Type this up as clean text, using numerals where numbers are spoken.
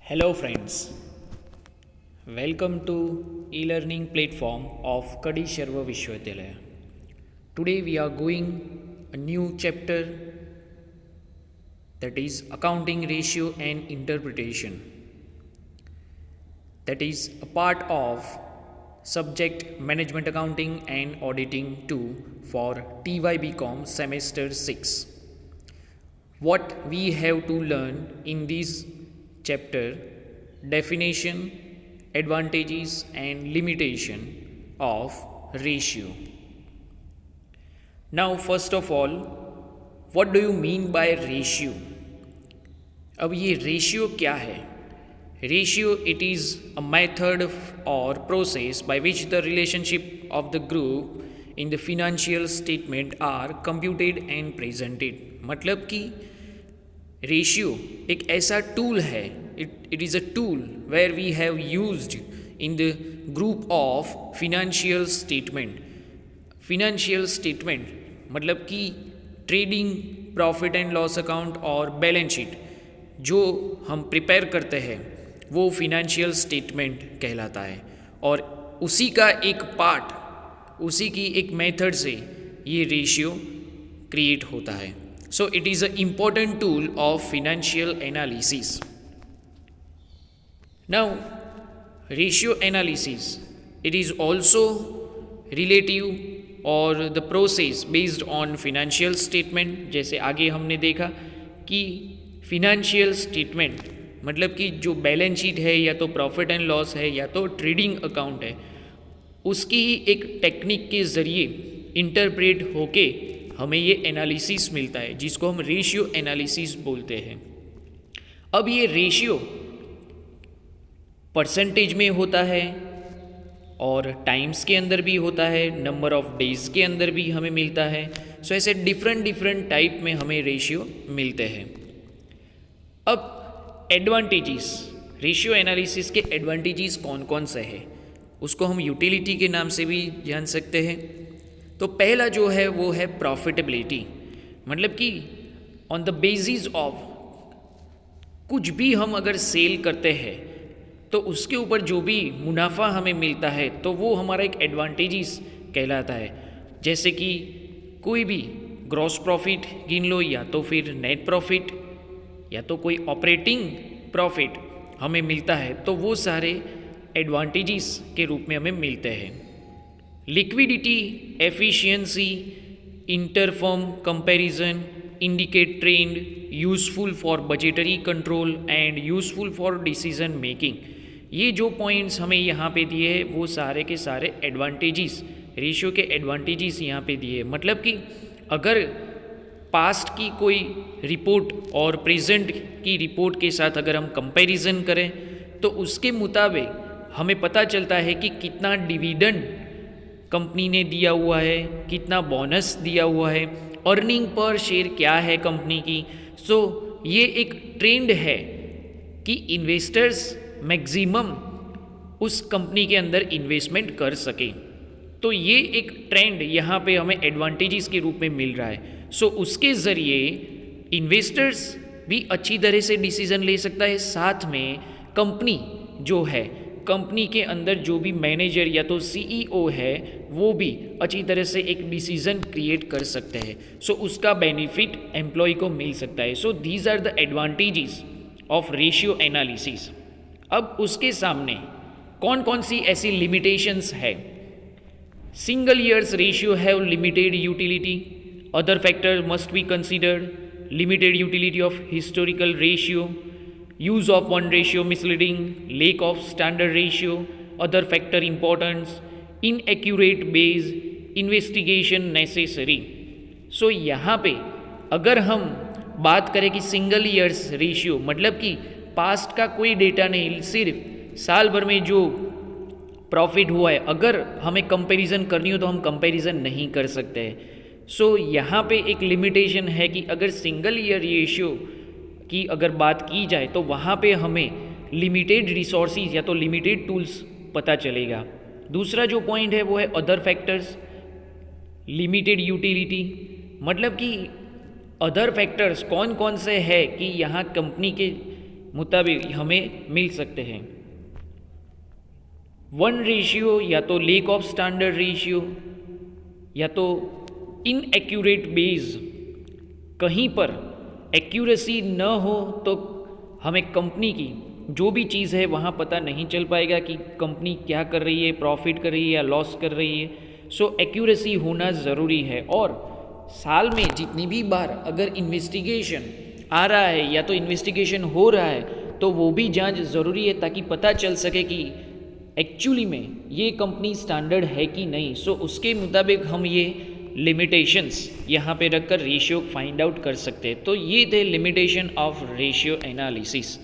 Hello friends, welcome to e-learning platform of Kadi Sharva Vishwavidyalaya. Today we are going a new chapter, that is accounting ratio and interpretation. That is a part of subject management accounting and auditing 2 for TYBCom semester 6. What we have to learn in this chapter: definition, advantages and limitation of ratio. Now first of all, what do you mean by ratio? अब ये ratio क्या है? Ratio it is a method और process by which the relationship of the group in the financial statement are computed and presented. मतलब कि ratio एक ऐसा tool है, it is a tool where we have used in the group of financial statement. Financial statement मतलब कि trading, profit and loss account और balance sheet जो हम प्रिपेयर करते हैं वो फिनेंशियल स्टेटमेंट कहलाता है. और उसी का एक पार्ट, उसी की एक मेथड से ये रेशियो क्रिएट होता है. So it is an important tool of financial analysis. Now, ratio analysis, it is also relative or the process based on financial statement. जैसे आगे हमने देखा कि financial statement मतलब कि जो बैलेंस शीट है या तो प्रॉफिट एंड लॉस है या तो ट्रेडिंग अकाउंट है, उसकी ही एक टेक्निक के ज़रिए इंटरप्रेट होके हमें ये एनालिसिस मिलता है जिसको हम रेशियो एनालिसिस बोलते हैं. अब ये रेशियो परसेंटेज में होता है और टाइम्स के अंदर भी होता है, नंबर ऑफ डेज के अंदर भी हमें मिलता है. सो ऐसे डिफरेंट टाइप में हमें रेशियो मिलते हैं. अब एडवांटेजेस, रेशियो एनालिसिस के एडवांटेजेस कौन कौन से हैं उसको हम यूटिलिटी के नाम से भी जान सकते हैं. तो पहला जो है वो है प्रॉफिटेबिलिटी. मतलब कि ऑन द बेसिस ऑफ कुछ भी हम अगर सेल करते हैं तो उसके ऊपर जो भी मुनाफा हमें मिलता है तो वो हमारा एक एडवांटेजेस कहलाता है. जैसे कि कोई भी ग्रॉस प्रॉफिट गिन लो या तो फिर नेट प्रॉफिट या तो कोई ऑपरेटिंग प्रॉफिट हमें मिलता है तो वो सारे एडवांटेजेस के रूप में हमें मिलते हैं. Liquidity, efficiency, interfirm comparison, indicate trend, useful for budgetary control and useful for decision making. ये जो पॉइंट्स हमें यहाँ पे दिए हैं वो सारे के सारे एडवांटेजेस, रेशियो के एडवांटेजेस यहाँ पे दिए. मतलब कि अगर पास्ट की कोई रिपोर्ट और प्रेजेंट की रिपोर्ट के साथ अगर हम कंपैरिजन करें तो उसके मुताबिक हमें पता चलता है कि कितना डिविडेंड कंपनी ने दिया हुआ है, कितना बोनस दिया हुआ है, अर्निंग पर शेयर क्या है कंपनी की. सो ये एक ट्रेंड है कि इन्वेस्टर्स मैक्सिमम उस कंपनी के अंदर इन्वेस्टमेंट कर सके. तो ये एक ट्रेंड यहाँ पे हमें एडवांटेजेस के रूप में मिल रहा है. सो उसके ज़रिए इन्वेस्टर्स भी अच्छी तरह से डिसीज़न ले सकता है. साथ में कंपनी जो है, कंपनी के अंदर जो भी मैनेजर या तो सीईओ है वो भी अच्छी तरह से एक डिसीज़न क्रिएट कर सकते हैं. सो उसका बेनिफिट एम्प्लॉय को मिल सकता है. So these are the advantages of ratio analysis. अब उसके सामने कौन कौन सी ऐसी लिमिटेशंस है. Single years ratio have limited utility. Other factor must be considered. Limited utility of historical ratio. Use of one ratio misleading, lack of standard ratio, other factor importance, inaccurate base, investigation necessary. So यहाँ पे अगर हम बात करें कि single years ratio मतलब कि past का कोई डेटा नहीं, सिर्फ साल भर में जो प्रॉफिट हुआ है अगर हमें कंपैरिजन करनी हो तो हम कंपैरिजन नहीं कर सकते. सो यहाँ पे एक लिमिटेशन है कि अगर सिंगल ईयर रेशियो की अगर बात की जाए तो वहाँ पे हमें लिमिटेड रिसोर्सेज या तो लिमिटेड टूल्स पता चलेगा. दूसरा जो पॉइंट है वो है अदर फैक्टर्स, लिमिटेड यूटिलिटी. मतलब कि अदर फैक्टर्स कौन कौन से हैं कि यहाँ कंपनी के मुताबिक हमें मिल सकते हैं। 1 रेशियो या तो लैक ऑफ स्टैंडर्ड रेशियो या तो इनएक्यूरेट बेस, कहीं पर एक्यूरेसी न हो तो हमें कंपनी की जो भी चीज़ है वहाँ पता नहीं चल पाएगा कि कंपनी क्या कर रही है, प्रॉफिट कर रही है या लॉस कर रही है। सो एक्यूरेसी होना ज़रूरी है। और साल में जितनी भी बार अगर इन्वेस्टिगेशन आ रहा है या तो इन्वेस्टिगेशन हो रहा है तो वो भी जांच ज़रूरी है, ताकि पता चल सके कि एक्चुअली में ये कंपनी स्टैंडर्ड है कि नहीं। सो उसके मुताबिक हम ये लिमिटेशंस यहाँ पे रखकर रेशियो फाइंड आउट कर सकते हैं। तो ये थे लिमिटेशन ऑफ रेशियो एनालिसिस।